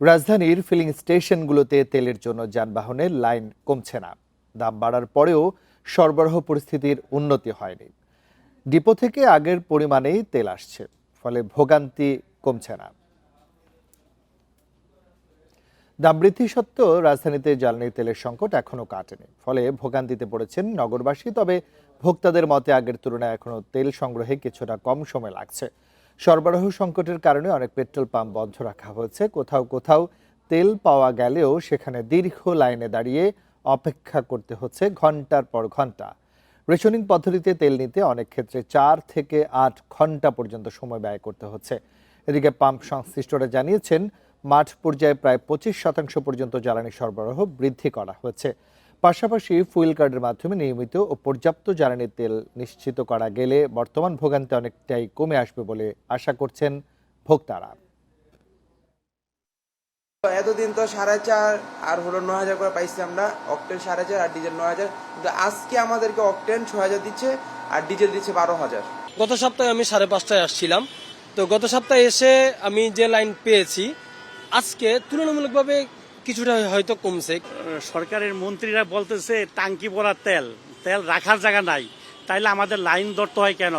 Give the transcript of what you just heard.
রাজধানীর ফিলিং স্টেশনগুলোতে তেলের জন্য যানবাহনের লাইন কমছে না। দাম বাড়ার পরেও সরবরাহ পরিস্থিতির উন্নতি হয়নি। ডিপো থেকে আগের পরিমাণেই তেল আসছে, ফলে ভোগান্তি কমছে না। দাম বৃদ্ধি সত্ত্বেও রাজধানীতে জ্বালানি তেলের সংকট এখনো কাটেনি, ফলে ভোগান্তিতে পড়েছেন নগরবাসী। তবে ভোক্তাদের মতে আগের তুলনায় এখনো তেল সংগ্রহে কিছুটা কম সময় লাগছে। সরবরাহ সংকটের কারণে অনেক পেট্রোল পাম্প বন্ধ রাখা হয়েছে। কোথাও কোথাও তেল পাওয়া গেলেও সেখানে দীর্ঘ লাইনে দাঁড়িয়ে অপেক্ষা করতে হচ্ছে ঘন্টার পর ঘন্টা। রেশনিং পদ্ধতিতে তেল নিতে অনেক ক্ষেত্রে 4 থেকে 8 ঘন্টা পর্যন্ত সময় ব্যয় করতে হচ্ছে। এদিকে পাম্প সংশ্লিষ্টরা জানিয়েছেন, মাঠ পর্যায়ে প্রায় 25% পর্যন্ত জ্বালানি সরবরাহ বৃদ্ধি করা হয়েছে। পাশাপাশি ফুয়েল কার্ডের মাধ্যমে নিয়মিত ও পর্যাপ্ত জ্বালানি তেল নিশ্চিত করা গেলে বর্তমান ভোগান্তি অনেকটাই কমে আসবে বলে আশা করছেন ভোক্তারা। এতদিন তো 4,500 আর হলো 9,000 করে পাইছি আমরা, অকটেন 4,500 আর ডিজেল 9,000, কিন্তু আজকে আমাদেরকে অকটেন 6,000 দিচ্ছে আর ডিজেল দিচ্ছে 12,000। গত সপ্তাহে আমি 5:30টায় আসছিলাম, তো গত সপ্তাহে এসে আমি যে লাইন পেয়েছি আজকে তুলনামূলকভাবে কিছুটা হয়তো কমছে। সরকারের মন্ত্রীরা বলতেছে টাঙ্কি ভরা তেল তেল রাখার জায়গা নাই, তাইলে আমাদের লাইন ধরতে হয় কেন?